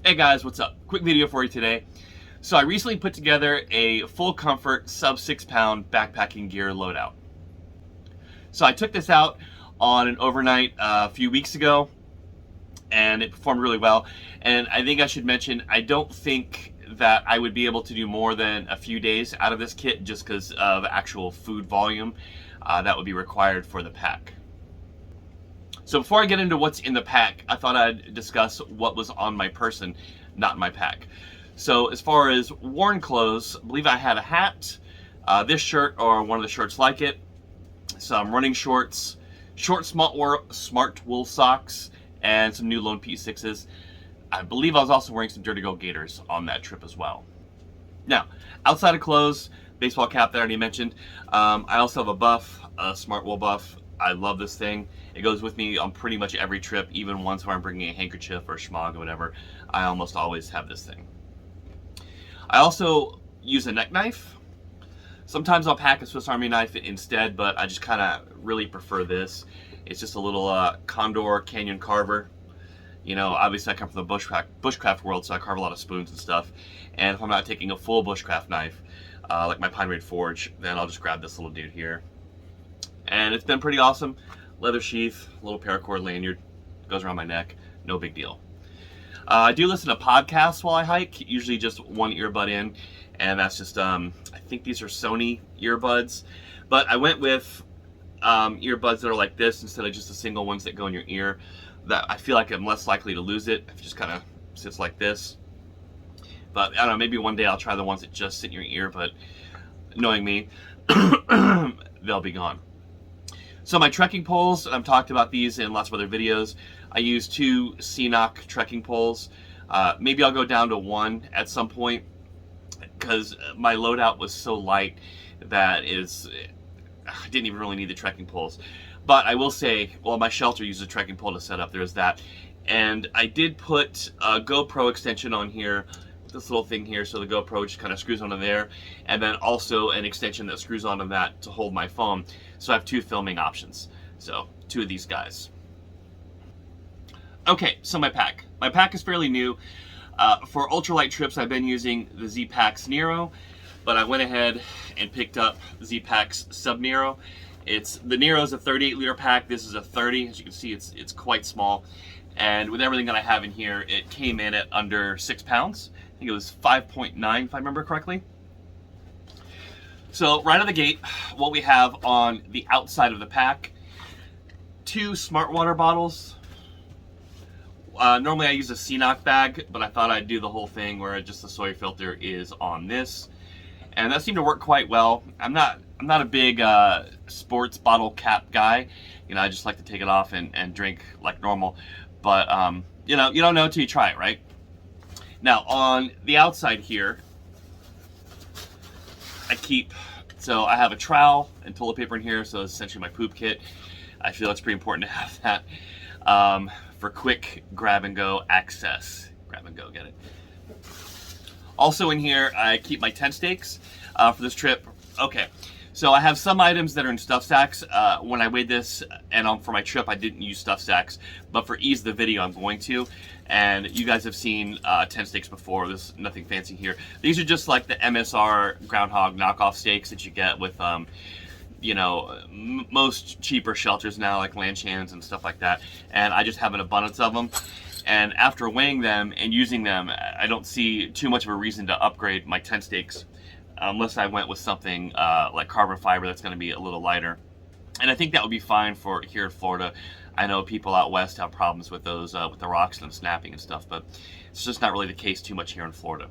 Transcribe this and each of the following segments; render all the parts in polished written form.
Hey guys, what's up? Quick video for you today. So I recently put together a full comfort sub 6-pound backpacking gear loadout. So I took this out on an overnight a few weeks ago and it performed really well. And I think I should mention, I don't think that I would be able to do more than a few days out of this kit just because of actual food volume that would be required for the pack. So before I get into what's in the pack, I thought I'd discuss what was on my person, not in my pack. So as far as worn clothes, I believe I had a hat, this shirt or one of the shirts like it, some running shorts, short smart wool socks, and some new Lone P6s. I believe I was also wearing some Dirty Go Gators on that trip as well. Now, outside of clothes, baseball cap that I already mentioned, I also have a buff, a smart wool buff. I love this thing. It goes with me on pretty much every trip, even ones where I'm bringing a handkerchief or a schmog or whatever. I almost always have this thing. I also use a neck knife. Sometimes I'll pack a Swiss Army knife instead, but I just kind of really prefer this. It's just a little Condor Canyon carver. You know, obviously I come from the bushcraft world, so I carve a lot of spoons and stuff. And if I'm not taking a full bushcraft knife, like my Pine Ridge Forge, then I'll just grab this little dude here. And it's been pretty awesome. Leather sheath, little paracord lanyard, goes around my neck, no big deal. I do listen to podcasts while I hike, usually just one earbud in, and that's just, I think these are Sony earbuds, but I went with earbuds that are like this instead of just the single ones that go in your ear. That I feel like I'm less likely to lose it if it just kind of sits like this. But I don't know, maybe one day I'll try the ones that just sit in your ear, but knowing me, they'll be gone. So my trekking poles, I've talked about these in lots of other videos. I use 2 CNOC trekking poles. Maybe I'll go down to 1 at some point because my loadout was so light that I didn't even really need the trekking poles. But I will say, well, my shelter uses a trekking pole to set up. There's that. And I did put a GoPro extension on here, this little thing here, so the GoPro just kind of screws onto there, and then also an extension that screws onto that to hold my phone. So I have 2 filming options. So 2 of these guys. Okay, so my pack. My pack is fairly new. For ultralight trips, I've been using the Z-Pack's Nero, but I went ahead and picked up Z-Pack's Sub Nero. The Nero is a 38-liter pack. This is a 30. As you can see, it's quite small. And with everything that I have in here, it came in at under 6 pounds. I think it was 5.9 if I remember correctly. So right out of the gate, what we have on the outside of the pack, 2 smart water bottles. Normally I use a CNOC bag, but I thought I'd do the whole thing where just the soy filter is on this. And that seemed to work quite well. I'm not a big sports bottle cap guy. You know, I just like to take it off and drink like normal. But, you know, you don't know until you try it, right? Now, on the outside here, so I have a trowel and toilet paper in here, so it's essentially my poop kit. I feel it's pretty important to have that for quick grab-and-go access. Grab-and-go, get it? Also in here, I keep my tent stakes for this trip. Okay, so I have some items that are in stuff sacks. When I weighed this, and for my trip, I didn't use stuff sacks, but for ease of the video, I'm going to. And you guys have seen tent stakes before. There's nothing fancy here. These are just like the MSR groundhog knockoff stakes that you get with, you know, most cheaper shelters now, like Lanchans and stuff like that. And I just have an abundance of them. And after weighing them and using them, I don't see too much of a reason to upgrade my tent stakes unless I went with something like carbon fiber that's going to be a little lighter. And I think that would be fine for here in Florida. I know people out west have problems with those, with the rocks and them snapping and stuff, but it's just not really the case too much here in Florida.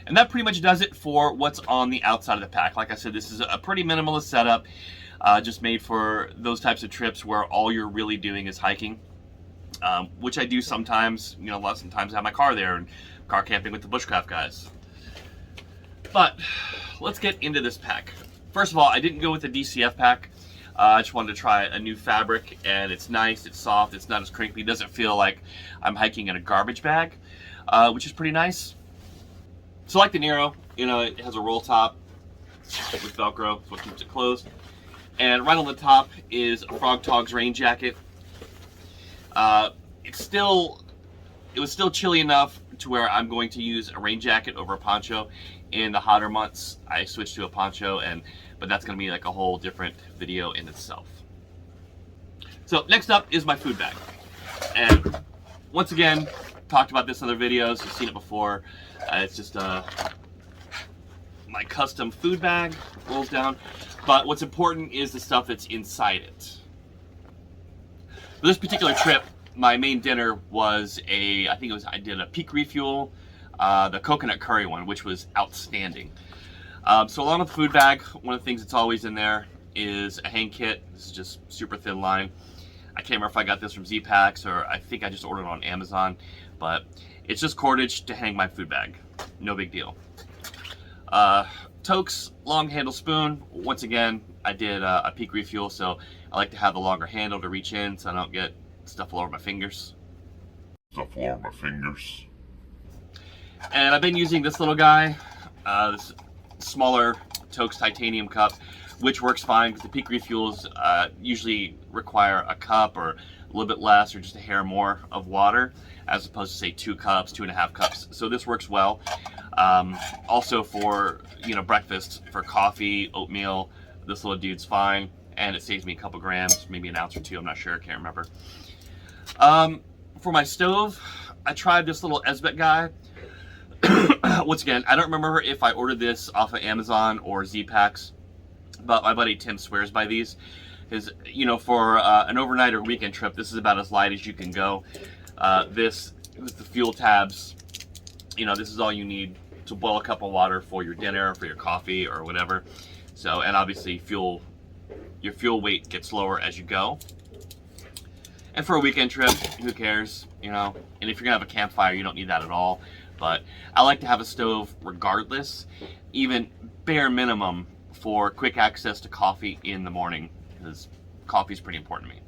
And that pretty much does it for what's on the outside of the pack. Like I said, this is a pretty minimalist setup, just made for those types of trips where all you're really doing is hiking, which I do sometimes. You know, sometimes I have my car there and car camping with the bushcraft guys. But let's get into this pack. First of all, I didn't go with the DCF pack. I just wanted to try a new fabric, and it's nice, it's soft, it's not as crinkly, it doesn't feel like I'm hiking in a garbage bag, which is pretty nice. So like the Nero, you know, it has a roll top with Velcro, so it keeps it closed. And right on the top is a Frog Togs rain jacket. It's still it was still chilly enough to where I'm going to use a rain jacket over a poncho. In the hotter months, I switched to a poncho, but that's going to be like a whole different video in itself. So next up is my food bag. And once again, talked about this in other videos. You've seen it before. It's just my custom food bag, rolls down. But what's important is the stuff that's inside it. For this particular trip, my main dinner was I did a peak refuel, the coconut curry one, which was outstanding. So along with the food bag, one of the things that's always in there is a hang kit. This is just super thin line. I can't remember if I got this from Z-Packs or I think I just ordered it on Amazon, but it's just cordage to hang my food bag. No big deal. Toke's long handle spoon. Once again, I did a peak refuel, so I like to have the longer handle to reach in so I don't get stuff all over my fingers. And I've been using this little guy, this smaller Toke's titanium cup, which works fine because the peak refuels usually require a cup or a little bit less or just a hair more of water, as opposed to say 2 cups, 2.5 cups. So this works well. Also for breakfast, for coffee, oatmeal, this little dude's fine, and it saves me a couple grams, maybe an ounce or 2. I'm not sure, I can't remember. For my stove, I tried this little Esbet guy. Once again, I don't remember if I ordered this off of Amazon or Z-Packs, but my buddy Tim swears by these. For an overnight or weekend trip, this is about as light as you can go. This with the fuel tabs, this is all you need to boil a cup of water for your dinner, for your coffee, or whatever. So, and obviously your fuel weight gets lower as you go. And for a weekend trip, who cares, And if you're gonna have a campfire, you don't need that at all. But I like to have a stove regardless, even bare minimum for quick access to coffee in the morning, because coffee is pretty important to me.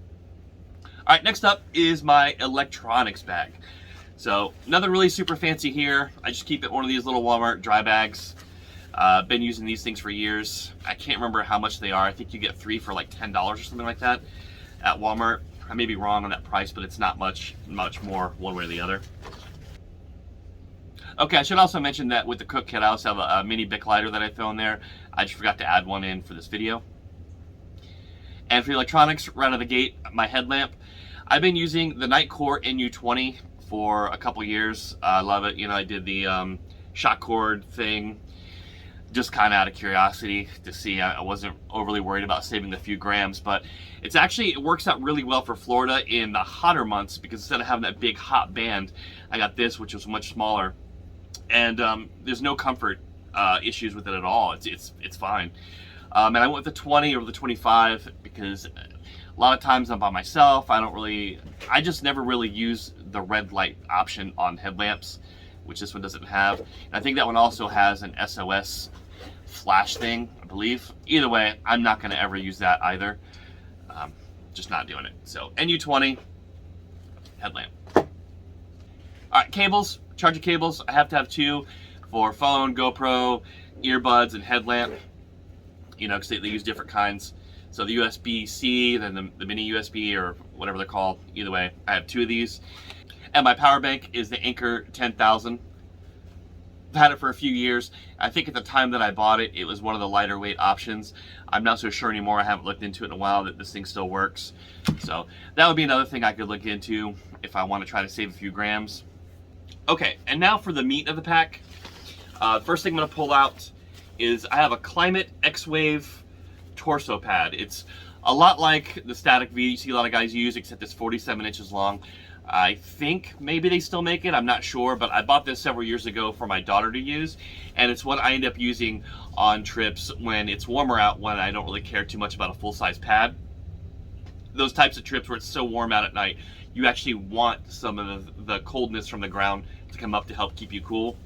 All right, next up is my electronics bag. So nothing really super fancy here. I just keep it one of these little Walmart dry bags. Been using these things for years. I can't remember how much they are. I think you get 3 for like $10 or something like that at Walmart. I may be wrong on that price, but it's not much more one way or the other. Okay, I should also mention that with the cook kit, I also have a mini Bic lighter that I throw in there. I just forgot to add one in for this video. And for electronics, right out of the gate, my headlamp. I've been using the Nitecore NU20 for a couple years. I love it. I did the shock cord thing just kind of out of curiosity to see. I wasn't overly worried about saving a few grams, but it works out really well for Florida in the hotter months, because instead of having that big hot band, I got this, which was much smaller. And there's no comfort issues with it at all. It's fine. And I went with the 20 or the 25 because a lot of times I'm by myself. I just never really use the red light option on headlamps, which this one doesn't have. And I think that one also has an SOS flash thing, I believe. Either way, I'm not going to ever use that either. Just not doing it. So NU20 headlamp. All right, cables. Charger cables, I have to have 2 for phone, GoPro, earbuds, and headlamp, because they use different kinds. So the USB-C, then the mini USB, or whatever they're called. Either way, I have 2 of these. And my power bank is the Anker 10,000. I've had it for a few years. I think at the time that I bought it, it was one of the lighter weight options. I'm not so sure anymore. I haven't looked into it in a while that this thing still works. So that would be another thing I could look into if I want to try to save a few grams. Okay, and now for the meat of the pack. First thing I'm going to pull out is I have a Climate X-Wave torso pad. It's a lot like the Static V you see a lot of guys use, except it's 47 inches long. I think maybe they still make it, I'm not sure, but I bought this several years ago for my daughter to use, and it's what I end up using on trips when it's warmer out, when I don't really care too much about a full-size pad. Those types of trips where it's so warm out at night, you actually want some of the coldness from the ground to come up to help keep you cool.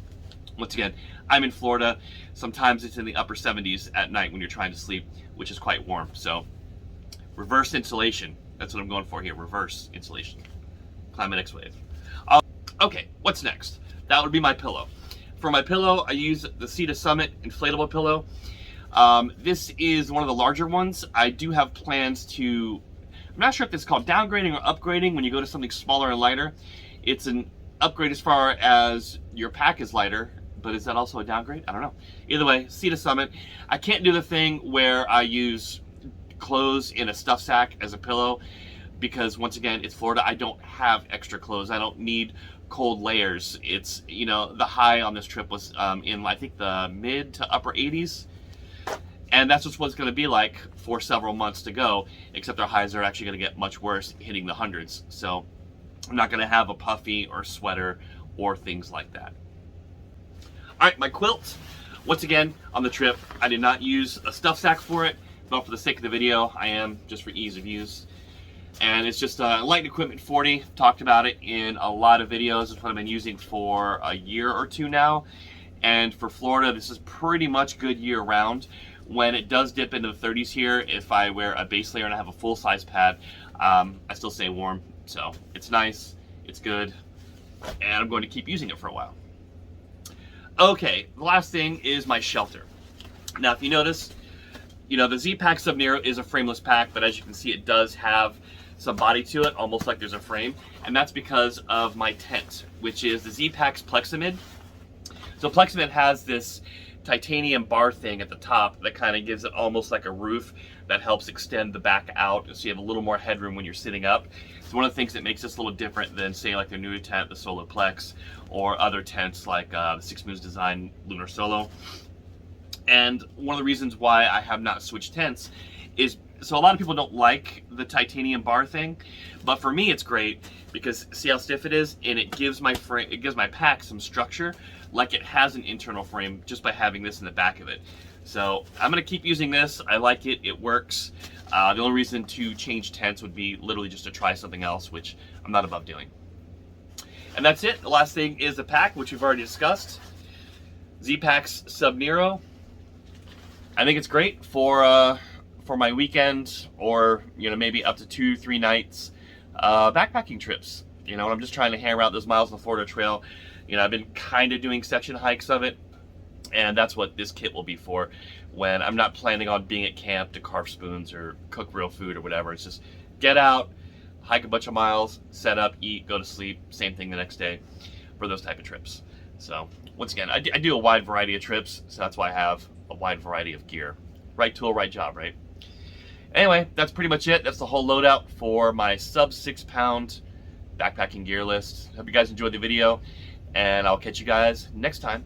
Once again, I'm in Florida. Sometimes it's in the upper 70s at night when you're trying to sleep, which is quite warm. So reverse insulation, that's what I'm going for here, reverse insulation. Climate X-Wave. Okay, what's next? That would be my pillow. For my pillow, I use the Sea Summit inflatable pillow. This is one of the larger ones. I do have plans to, I'm not sure if it's called downgrading or upgrading when you go to something smaller and lighter. It's an upgrade as far as your pack is lighter, but is that also a downgrade? I don't know. Either way, Sea to Summit. I can't do the thing where I use clothes in a stuff sack as a pillow because, once again, it's Florida. I don't have extra clothes. I don't need cold layers. It's, you know, the high on this trip was in, I think, the mid to upper 80s. And that's just what it's going to be like for several months to go, except our highs are actually going to get much worse, hitting the hundreds. So I'm not going to have a puffy or sweater or things like that. All right, my quilt. Once again, on the trip, I did not use a stuff sack for it, but for the sake of the video, I am, just for ease of use. And it's just a Light Equipment 40. Talked about it in a lot of videos. It's what I've been using for a year or two now. And for Florida, this is pretty much good year round. When it does dip into the 30s here, if I wear a base layer and I have a full-size pad, I still stay warm. So it's nice, it's good, and I'm going to keep using it for a while. Okay, the last thing is my shelter. Now, if you notice, you know, the Z-Pack Sub-Nero is a frameless pack, but as you can see, it does have some body to it, almost like there's a frame, and that's because of my tent, which is the Z-Pack's Plexamid. So Plexamid has this titanium bar thing at the top that kind of gives it almost like a roof that helps extend the back out so you have a little more headroom when you're sitting up. It's one of the things that makes this a little different than, say, like their newer tent, the Solo Plex, or other tents like the Six Moons Design Lunar Solo. And one of the reasons why I have not switched tents is, so a lot of people don't like the titanium bar thing, but for me it's great because see how stiff it is, and it gives my frame, it gives my pack some structure like it has an internal frame just by having this in the back of it. So I'm gonna keep using this. I like it, it works. The only reason to change tents would be literally just to try something else, which I'm not above doing. And that's it. The last thing is the pack, which we've already discussed. Z-Pack's Sub-Nero. I think it's great for my weekend, or you know, maybe up to 2-3 nights backpacking trips. You know, when I'm just trying to hammer out those miles on the Florida Trail. You know, I've been kind of doing section hikes of it, and that's what this kit will be for when I'm not planning on being at camp to carve spoons or cook real food or whatever. It's just get out, hike a bunch of miles, set up, eat, go to sleep, same thing the next day for those type of trips. So once again, I do a wide variety of trips, so that's why I have a wide variety of gear. Right tool, right job, right? Anyway, that's pretty much it. That's the whole loadout for my sub 6 pound backpacking gear list. Hope you guys enjoyed the video, and I'll catch you guys next time.